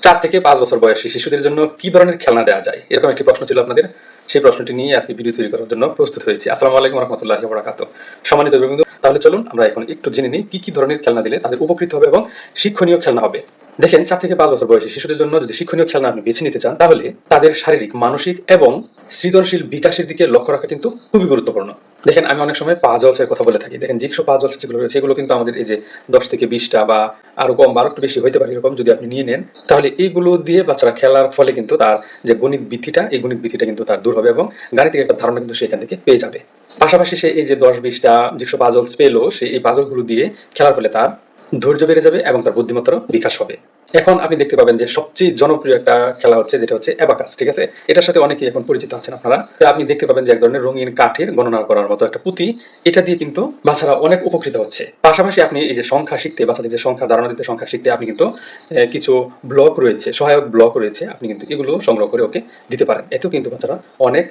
4 থেকে 5 বছর বয়সী শিশুদের জন্য কি ধরনের খেলনা দেওয়া যায়? এরকম একটি প্রশ্ন ছিল আপনাদের। সেই প্রশ্নটি নিয়ে আজকে ভিডিও তৈরি করার জন্য প্রস্তুত হয়েছি। আসসালামু আলাইকুম ওয়া রাহমাতুল্লাহি ওয়া বারাকাতুহু। সম্মানিত দর্শকবৃন্দ, তাহলে চলুন আমরা এখন একটু জেনে নিই কি ধরনের খেলনা দিলে তাদের উপকৃত হবে এবং শিক্ষণীয় খেলনা হবে। দেখেন, 4 থেকে 5 বছর বয়সী শিশুদের জন্য যদি শিক্ষণীয় খেলনা আপনি বেছে নিতে চান, তাহলে তাদের শারীরিক, মানসিক এবং সৃজনশীল বিকাশের দিকে লক্ষ্য রাখা কিন্তু খুবই গুরুত্বপূর্ণ। দেখেন, আমি অনেক সময় পাজলস এর কথা বলে থাকি। দেখেন, জিগসো পাজলস যেগুলো রয়েছে এগুলো কিন্তু আমাদের এই যে 10 থেকে 20 টা বা আরো কম বা আরো একটু বেশি হইতে পারে, এরকম যদি আপনি নিয়ে নেন, তাহলে এইগুলো দিয়ে বাচ্চারা খেলার ফলে কিন্তু তার যে গণিত বৃত্তিটা, এই গণিত বৃত্তিটা কিন্তু তার দূর হবে এবং গাণিতিক একটা ধারণা কিন্তু সে এখান থেকে পেয়ে যাবে। পাশাপাশি সে এই যে 10-20 টা জিগসো পাজলস পেলো, সে এই পাজলগুলো দিয়ে খেলার ফলে তার ধৈর্য বেড়ে যাবে এবং তার বুদ্ধিমত্তারও বিকাশ হবে। এখন আপনি দেখতে পাবেন যে সবচেয়ে জনপ্রিয় একটা খেলা হচ্ছে যেটা হচ্ছে অ্যাবাকাস, ঠিক আছে? এটার সাথে অনেকেই এখন পরিচিত আছেন আপনারা। তো আপনি দেখতে পাবেন যে এক ধরনের রঙিন কাঠের গণনা করার মতো একটা পুঁতি, এটা দিয়ে কিন্তু বাচ্চারা অনেক উপকৃত হচ্ছে। পাশাপাশি আপনি এই যে সংখ্যা শিখতে, বাচ্চাদের যে সংখ্যা ধারণা দিতে, সংখ্যা শিখতে আপনি কিন্তু কিছু ব্লক রয়েছে, সহায়ক ব্লক রয়েছে, আপনি কিন্তু এগুলো সংগ্রহ করে ওকে দিতে পারেন। এতেও কিন্তু বাচ্চারা অনেক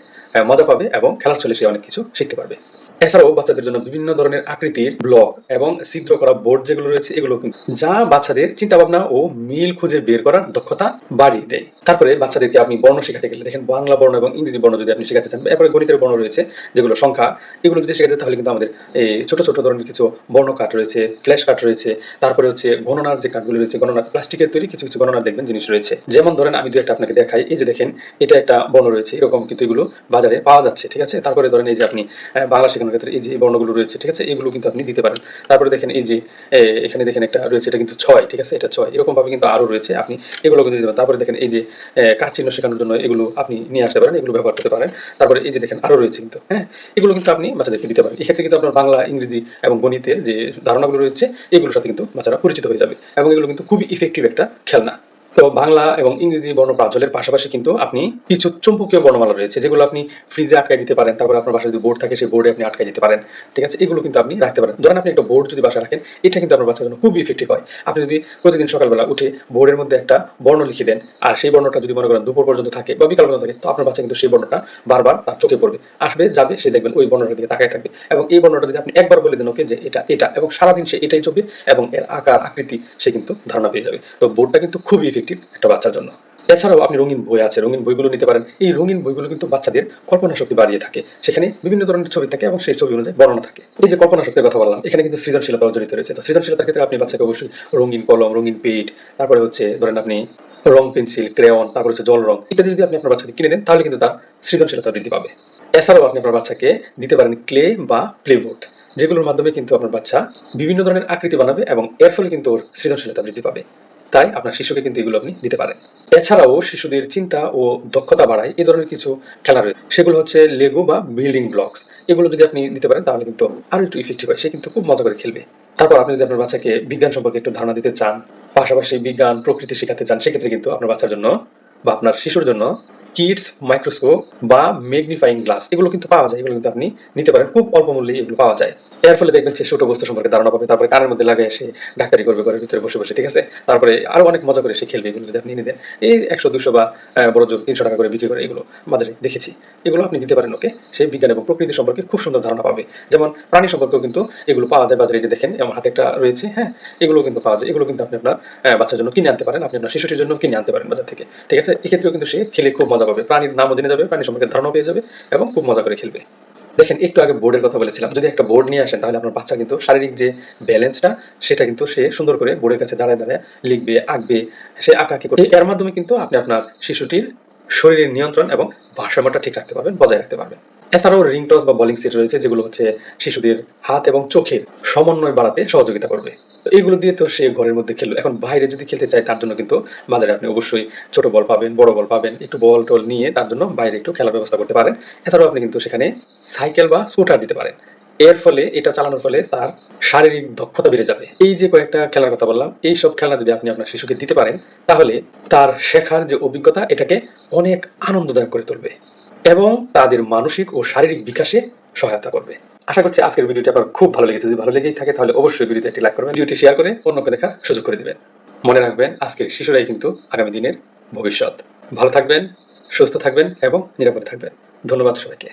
মজা পাবে এবং খেলার ছলে সে অনেক কিছু শিখতে পারবে। এছাড়াও বাচ্চাদের জন্য বিভিন্ন ধরনের আকৃতির ব্লক এবং ছিদ্র করা বোর্ড যেগুলো রয়েছে এগুলো কিন্তু যা বাচ্চাদের চিন্তা ভাবনা ও মিল খুঁজে বের করার দক্ষতা বাড়িয়ে দেয়। তারপরে বাচ্চাদেরকে আপনি বর্ণ শেখাতে গেলে দেখেন, বাংলা বর্ণ এবং ইংরেজি বর্ণ যদি আপনি শেখাতে চান, এরপরে গণিতের বর্ণ রয়েছে যেগুলো সংখ্যা, এগুলো যদি শেখাতে, তাহলে কিন্তু আমাদের এই ছোট ছোট ধরনের কিছু বর্ণ কাঠ রয়েছে, ফ্ল্যাশ কাঠ রয়েছে, তারপরে হচ্ছে গণনার যে কাঠগুলো রয়েছে, গণনার প্লাস্টিকের তৈরি কিছু কিছু গণনার দেখবেন জিনিস রয়েছে। যেমন ধরেন আমি দু একটা আপনাকে দেখাই, এই যে দেখেন, এটা একটা বর্ণ রয়েছে, এরকম কিন্তু এগুলো বাজারে পাওয়া যাচ্ছে, ঠিক আছে? তারপরে ধরেন এই যে আপনি বাংলা শেখানোর ক্ষেত্রে এই যে বর্ণগুলো রয়েছে, ঠিক আছে, এগুলো কিন্তু আপনি দিতে পারেন। তারপরে দেখেন এই যে এখানে দেখেন একটা রয়েছে, এটা কিন্তু 6, ঠিক আছে, এটা 6, এরকম ভাবে কিন্তু আরো রয়েছে, আপনি এগুলো কিন্তু দিতে পারেন। তারপরে দেখেন এই যে কাঠ চিহ্ন শেখানোর জন্য এগুলো আপনি নিয়ে আসতে পারেন, এগুলো ব্যবহার করতে পারেন। তারপরে এই যে দেখেন আরো রয়েছে কিন্তু, হ্যাঁ, এগুলো কিন্তু আপনি বাচ্চাদেরকে দিতে পারেন। এক্ষেত্রে কিন্তু আপনার বাংলা, ইংরেজি এবং গণিতের যে ধারণাগুলো রয়েছে এগুলোর সাথে কিন্তু বাচ্চারা পরিচিত হয়ে যাবে এবং এগুলো কিন্তু খুবই ইফেক্টিভ একটা খেলনা। তো বাংলা এবং ইংরেজি বর্ণ প্রাঞ্জলের পাশাপাশি কিন্তু আপনি কিছু চুম্বকীয় বর্ণমালা রয়েছে যেগুলো আপনি ফ্রিজে আটকায় দিতে পারেন। তারপরে আপনার বাসায় যদি বোর্ড থাকে সেই বোর্ডে আপনি আটকায় দিতে পারেন, ঠিক আছে? এগুলো কিন্তু আপনি রাখতে পারেন। ধরেন আপনি একটা বোর্ড যদি বাসায় রাখেন, এটা কিন্তু আপনার বাচ্চার জন্য খুবই ইফেক্টিভ হয়। আপনি যদি প্রতিদিন সকালবেলা উঠে বোর্ডের মধ্যে একটা বর্ণ লিখে দেন, আর সেই বর্ণটা যদি মনে করেন দুপুর পর্যন্ত থাকে বা বিকাল পর্যন্ত থাকে, তো আপনার বাচ্চা কিন্তু সেই বর্ণটা বারবার তার চোখে পড়বে, আসবে যাবে, সে দেখবেন ওই বর্ণটার দিকে তাকায় থাকবে। এবং এই বর্ণটা যদি আপনি একবার বলে দেন ওকে যে এটা এটা, এবং সারাদিন সে এটাই চলবে এবং এর আকার আকৃতি সে কিন্তু ধারণা পেয়ে যাবে। তো বোর্ডটা কিন্তু খুবই ইফেক্টিভ একটা বাচ্চার জন্য। এছাড়াও আপনি রঙিন বই আছে, রঙিন বইগুলো নিতে পারেন। এই রঙিন বইগুলো কিন্তু বাচ্চাদের কল্পনা শক্তি বাড়িয়ে থাকে। সেখানে বিভিন্ন ধরনের ছবি থাকে এবং সেই ছবি অনুযায়ী বর্ণনা থাকে। এই যে কল্পনা শক্তির কথা বললাম, এখানে কিন্তু সৃজনশীলতাও জড়িত রয়েছে। তো সৃজনশীলতার ক্ষেত্রে আপনি বাচ্চাকে অবশ্যই রঙিন কলম, রঙিন পেট, তারপরে হচ্ছে ধরেন আপনি রং পেন্সিল, ক্রেয়ন, তারপর হচ্ছে জল রং ইত্যাদি যদি আপনি আপনার বাচ্চাকে কিনে দেন, তাহলে কিন্তু তার সৃজনশীলতা বৃদ্ধি পাবে। এছাড়াও আপনি আপনার বাচ্চাকে দিতে পারেন ক্লে বা প্লেবোর্ড, যেগুলোর মাধ্যমে কিন্তু আপনার বাচ্চা বিভিন্ন ধরনের আকৃতি বানাবে এবং এর ফলে কিন্তু ওর সৃজনশীলতা বৃদ্ধি পাবে। তাই আপনার শিশুকে কিন্তু এগুলো আপনি দিতে পারেন। এছাড়াও শিশুদের চিন্তা ও দক্ষতা বাড়ায় এই ধরনের কিছু খেলা রয়েছে, সেগুলো হচ্ছে লেগো বা বিল্ডিং ব্লকস। এগুলো যদি আপনি দিতে পারেন, তাহলে কিন্তু আরো একটু ইফেক্টিভ হয়, সে কিন্তু খুব মজা করে খেলবে। তারপর আপনি যদি আপনার বাচ্চাকে বিজ্ঞান সম্পর্কে একটু ধারণা দিতে চান, পাশাপাশি বিজ্ঞান প্রকৃতি শেখাতে চান, সেক্ষেত্রে কিন্তু আপনার বাচ্চার জন্য বা আপনার শিশুর জন্য কিডস মাইক্রোস্কোপ বা ম্যাগনিফাইং গ্লাস এগুলো কিন্তু পাওয়া যায়। এগুলো কিন্তু আপনি নিতে পারেন, খুব অল্প মূল্যে এগুলো পাওয়া যায়। এর ফলে দেখবেন সে ছোট বস্তু সম্পর্কে ধারণা পাবে। তারপরে কানের মধ্যে লাগায় সে ডাক্তারি করবে ঘরের ভিতরে বসে বসে, ঠিক আছে? তারপরে আরো অনেক মজা করে সে খেলবে। এগুলো যদি আপনি এনে দেন, এই 100-200 বা বড় জোর 300 টাকা করে বিক্রি করে, এগুলো বাজারে দেখেছি। এগুলো আপনি দিতে পারেন ওকে, সে বিজ্ঞান এবং প্রকৃতি সম্পর্কে খুব সুন্দর ধারণা পাবে। যেমন প্রাণী সম্পর্কেও কিন্তু এগুলো পাওয়া যায় বাজারে। এই যে দেখেন আমার হাতে একটা রয়েছে, হ্যাঁ, এগুলো কিন্তু পাওয়া যায়। এগুলো কিন্তু আপনি আপনার বাচ্চার জন্য কিনে আনতে পারেন, আপনি আপনার শিশুটির জন্য কিনে আনতে পারেন বাজার থেকে, ঠিক আছে? এক্ষেত্রেও কিন্তু সে খেলে খুব মজা পাবে, প্রাণীর নামও জেনে যাবে, প্রাণী সম্পর্কে ধারণা পেয়ে যাবে এবং খুব মজা করে খেলবে। দেখেন, একটু আগে বোর্ডের কথা বলেছিলাম, যদি একটা বোর্ড নিয়ে আসেন, তাহলে আপনার বাচ্চা কিন্তু শারীরিক যে ব্যালেন্সটা, সেটা কিন্তু সে সুন্দর করে বোর্ডের কাছে দাঁড়ায় দাঁড়ায় লিখবে, আঁকবে, সে আঁকাআঁকি করবে। এর মাধ্যমে কিন্তু আপনি আপনার শিশুটির শরীরের নিয়ন্ত্রণ এবং ভারসাম্যটা ঠিক রাখতে পারবেন, বজায় রাখতে পারবেন। এছাড়াও রিং টস বা বোলিং সেট রয়েছে, যেগুলো হচ্ছে শিশুদের হাত এবং চোখের সমন্বয় বাড়াতে সহযোগিতা করবে। তো এগুলো দিয়ে তো সে ঘরের মধ্যে খেললো। এখন বাইরে যদি খেলতে চায়, তার জন্য কিন্তু বাজারে আপনি অবশ্যই ছোট বল পাবেন, বড় বল পাবেন। একটু বল টল নিয়ে তার জন্য বাইরে একটু খেলার ব্যবস্থা করতে পারেন। এছাড়াও আপনি কিন্তু সেখানে সাইকেল বা স্কুটার দিতে পারেন। এর ফলে, এটা চালানোর ফলে তার শারীরিক দক্ষতা বেড়ে যাবে। এই যে কয়েকটা খেলার কথা বললাম, এইসব খেলনা যদি আপনি আপনার শিশুকে দিতে পারেন, তাহলে তার শেখার যে অভিজ্ঞতা, এটাকে অনেক আনন্দদায়ক করে তুলবে এবং তাদের মানসিক ও শারীরিক বিকাশে সহায়তা করবে। আশা করছি আজকের ভিডিওটি আপনার খুব ভালো লেগেছে। যদি ভালো লেগেই থাকে, তাহলে অবশ্যই ভিডিওতে একটি লাইক করবেন, ভিডিওটি শেয়ার করে অন্যকে দেখার সুযোগ করে দিবেন। মনে রাখবেন, আজকের শিশুরাই কিন্তু আগামী দিনের ভবিষ্যৎ। ভালো থাকবেন, সুস্থ থাকবেন এবং নিরাপদে থাকবেন। ধন্যবাদ সবাইকে।